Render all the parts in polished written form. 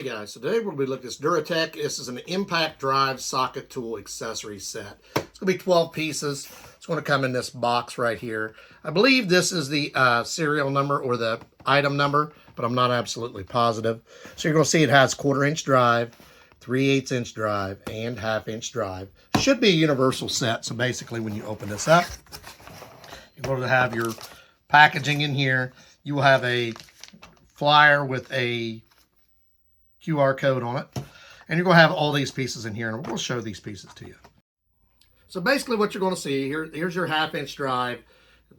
Hey guys, so today we're going to be looking at this DURATECH. This is an impact drive socket tool accessory set. It's going to be 12 pieces. It's going to come in this box right here. I believe this is the serial number or the item number, but I'm not absolutely positive. So you're going to see it has 1/4 inch drive, 3/8 inch drive, and 1/2 inch drive. Should be a universal set. So basically when you open this up, you're going to have your packaging in here. You will have a flyer with a QR code on it, and you're going to have all these pieces in here, and we'll show these pieces to you. So basically what you're going to see here, here's your 1/2 inch drive,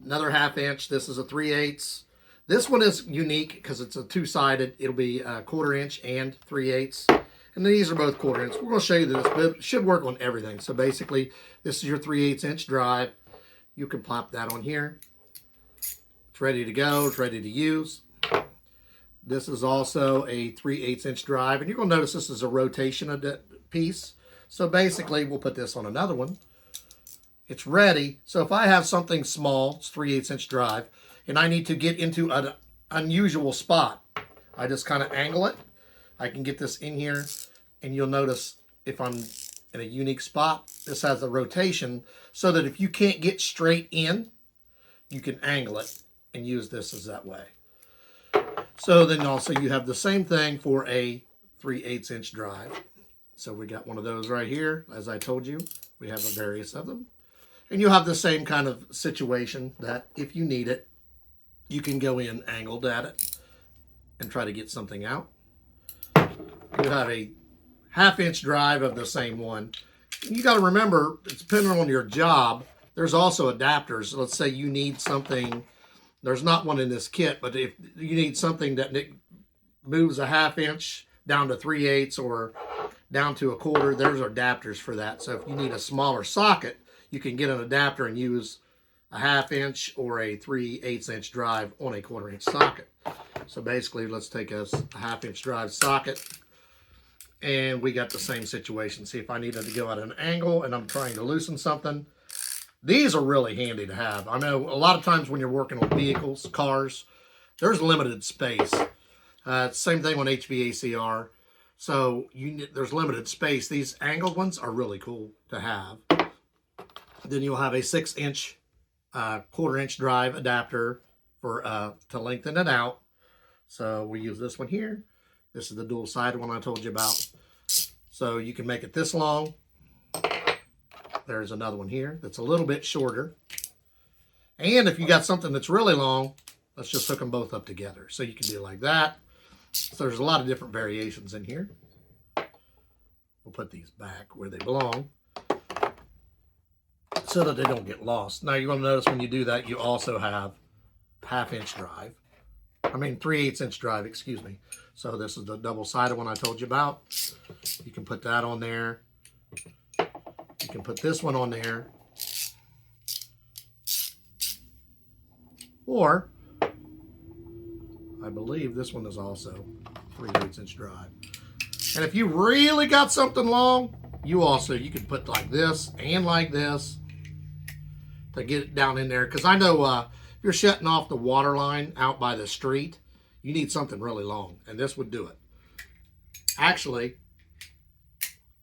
another 1/2 inch. This is a 3/8. This one is unique because it's a two-sided. It'll be 1/4 inch and 3/8, and these are both 1/4 inch. We're going to show you this, but it should work on everything. So basically this is your 3/8 inch drive. You can plop that on here. It's ready to go. It's ready to use. This is also a 3/8 inch drive, and you're going to notice this is a rotation piece. So basically, we'll put this on another one. It's ready. So if I have something small, it's 3/8 inch drive, and I need to get into an unusual spot, I just kind of angle it. I can get this in here, and you'll notice if I'm in a unique spot, this has a rotation so that if you can't get straight in, you can angle it and use this as that way. So then also you have the same thing for a 3/8 inch drive. So we got one of those right here. As I told you, we have a various of them. And you'll have the same kind of situation that if you need it, you can go in angled at it and try to get something out. You have a 1/2 inch drive of the same one. And you got to remember, it's depending on your job, there's also adapters. Let's say you need something. There's not one in this kit, but if you need something that moves a 1/2 inch down to 3/8 or down to 1/4, there's adapters for that. So if you need a smaller socket, you can get an adapter and use a 1/2 inch or a 3/8 inch drive on a 1/4 inch socket. So basically, let's take a 1/2 inch drive socket, and we got the same situation. See, if I needed to go at an angle and I'm trying to loosen something, these are really handy to have. I know a lot of times when you're working on vehicles, cars, there's limited space. Same thing on HVACR. So there's limited space. These angled ones are really cool to have. Then you'll have a 6 inch, 1/4 inch drive adapter for to lengthen it out. So we use this one here. This is the dual-sided one I told you about. So you can make it this long. There's another one here that's a little bit shorter. And if you got something that's really long, let's just hook them both up together. So you can do it like that. So there's a lot of different variations in here. We'll put these back where they belong so that they don't get lost. Now you're going to notice when you do that, you also have 1/2 inch drive. 3/8 inch drive, excuse me. So this is the double-sided one I told you about. You can put that on there. You can put this one on there, or I believe this one is also 3/8 inch drive. And if you really got something long, you can put like this and like this to get it down in there. Because I know if you're shutting off the water line out by the street, you need something really long, and this would do it. Actually,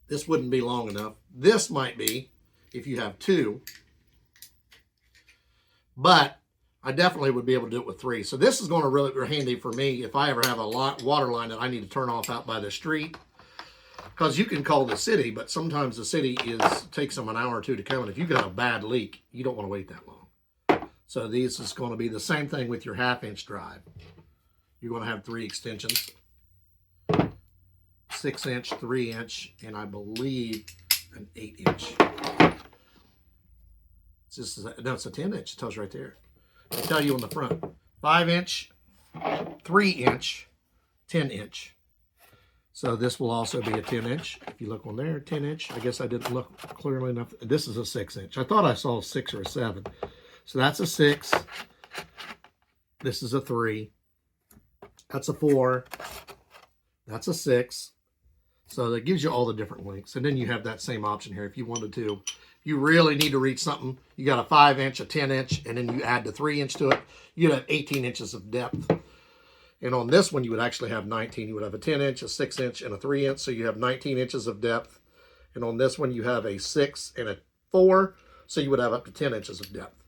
this wouldn't be long enough. This might be if you have 2, but I definitely would be able to do it with 3. So this is going to really be handy for me if I ever have a water line that I need to turn off out by the street. Because you can call the city, but sometimes the city takes them an hour or 2 to come. And if you've got a bad leak, you don't want to wait that long. So this is going to be the same thing with your 1/2 inch drive. You're going to have 3 extensions. 6 inch, 3 inch, and I believe an 8 inch. It's a 10 inch. It tells you right there. They tell you on the front. 5 inch, 3 inch, 10 inch. So this will also be a 10 inch. If you look on there, 10 inch. I guess I didn't look clearly enough. This is a 6 inch. I thought I saw a 6 or a 7. So that's a 6. This is a 3. That's a 4. That's a 6. So that gives you all the different lengths. And then you have that same option here if you wanted to. If you really need to reach something, you got a 5 inch, a 10 inch, and then you add the 3 inch to it. You'd have 18 inches of depth. And on this one, you would actually have 19. You would have a 10 inch, a 6 inch, and a 3 inch. So you have 19 inches of depth. And on this one, you have a 6 and a 4. So you would have up to 10 inches of depth.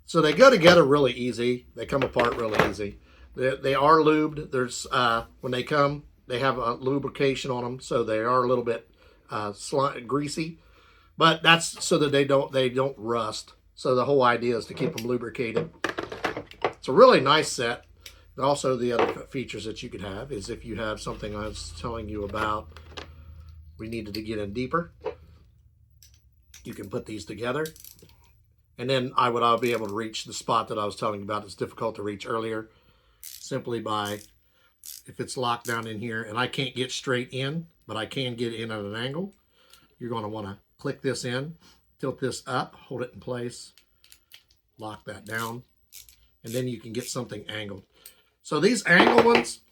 So they go together really easy. They come apart really easy. They are lubed. There's when they come, they have a lubrication on them, so they are a little bit greasy. But that's so that they don't rust. So the whole idea is to keep them lubricated. It's a really nice set. Also, the other features that you could have is if you have something I was telling you about, we needed to get in deeper. You can put these together. And then I'll be able to reach the spot that I was telling you about that's difficult to reach earlier. Simply by, if it's locked down in here, and I can't get straight in, but I can get in at an angle, you're going to want to click this in, tilt this up, hold it in place, lock that down, and then you can get something angled. So these angle ones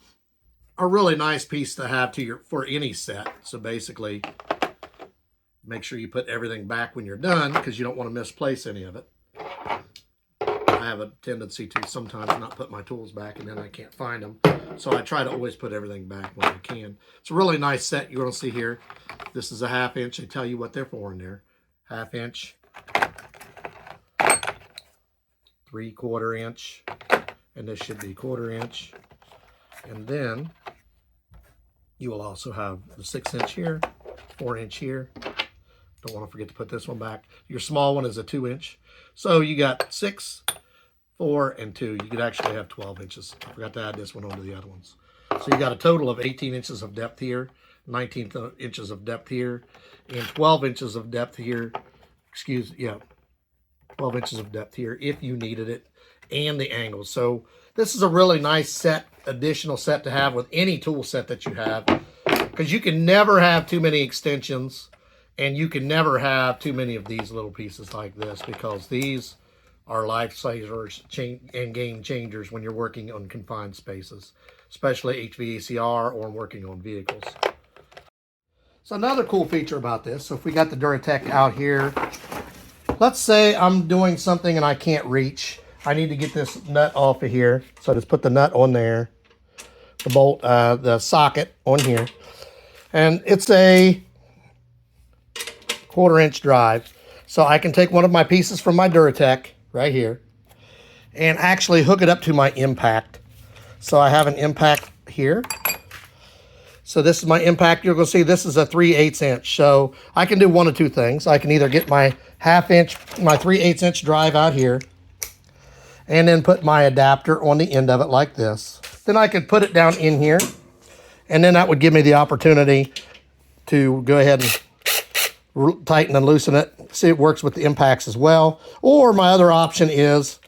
are a really nice piece to have for any set. So basically, make sure you put everything back when you're done because you don't want to misplace any of it. I have a tendency to sometimes not put my tools back and then I can't find them. So I try to always put everything back when I can. It's a really nice set you're going to see here. This is a 1/2 inch. They tell you what they're for in there. 1/2 inch, 3/4 inch, and this should be 1/4 inch. And then you will also have the 6 inch here, 4 inch here. Don't want to forget to put this one back. Your small one is a 2 inch. So you got 6, 4, and 2. You could actually have 12 inches. I forgot to add this one onto the other ones. So you got a total of 18 inches of depth here, 19 inches of depth here, and 12 inches of depth here. 12 inches of depth here if you needed it, and the angle. So this is a really nice additional set to have with any tool set that you have, because you can never have too many extensions, and you can never have too many of these little pieces like this, because these are lifesavers and game changers when you're working on confined spaces, especially HVACR or working on vehicles. So another cool feature about this, so if we got the DURATECH out here, let's say I'm doing something and I can't reach. I need to get this nut off of here. So just put the nut on there, the bolt, the socket on here. And it's a 1/4 inch drive. So I can take one of my pieces from my DURATECH right here and actually hook it up to my impact. So I have an impact here. So this is my impact. You're going to see this is a 3/8 inch. So I can do one of two things. I can either get my 1/2 inch, my 3/8 inch drive out here, and then put my adapter on the end of it like this. Then I could put it down in here, and then that would give me the opportunity to go ahead and tighten and loosen it. See, it works with the impacts as well. Or my other option is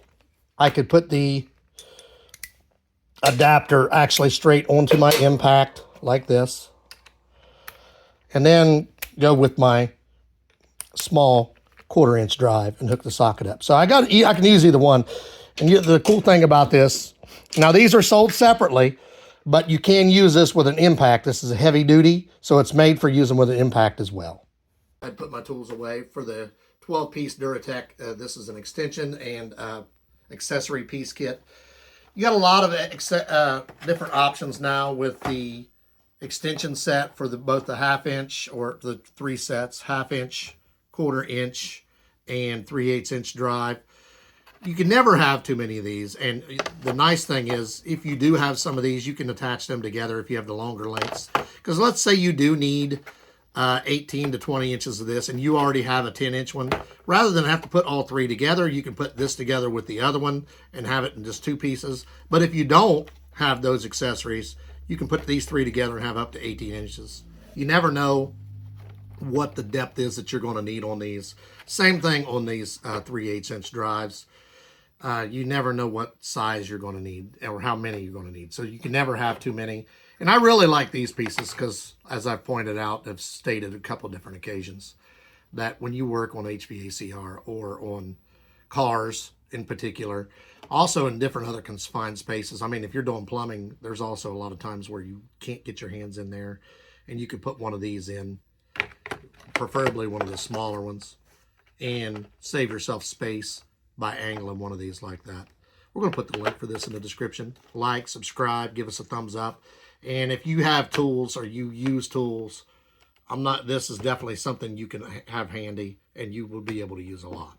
I could put the adapter actually straight onto my impact like this, and then go with my small 1/4 inch drive and hook the socket up. So I can use either one. And the cool thing about this, now these are sold separately, but you can use this with an impact. This is a heavy duty, so it's made for using with an impact as well. I'd put my tools away for the 12-piece DURATECH. This is an extension and accessory piece kit. You got a lot of different options now with the extension set for both the 1/2 inch, or the 3 sets, 1/2 inch, 1/4 inch, and 3/8 inch drive. You can never have too many of these. And the nice thing is, if you do have some of these, you can attach them together if you have the longer lengths. Because let's say you do need 18 to 20 inches of this, and you already have a 10 inch one. Rather than have to put all 3 together, you can put this together with the other one and have it in just 2 pieces. But if you don't have those accessories, you can put these 3 together and have up to 18 inches. You never know what the depth is that you're going to need on these. Same thing on these 3/8 inch drives. You never know what size you're going to need or how many you're going to need. So you can never have too many. And I really like these pieces because, as I've pointed out, I've stated a couple different occasions, that when you work on HVACR or on cars in particular, also in different other confined spaces. I mean, if you're doing plumbing, there's also a lot of times where you can't get your hands in there, and you could put one of these in, preferably one of the smaller ones, and save yourself space by angling one of these like that. We're going to put the link for this in the description. Like, subscribe, give us a thumbs up. And if you have tools or you use tools, this is definitely something you can have handy and you will be able to use a lot.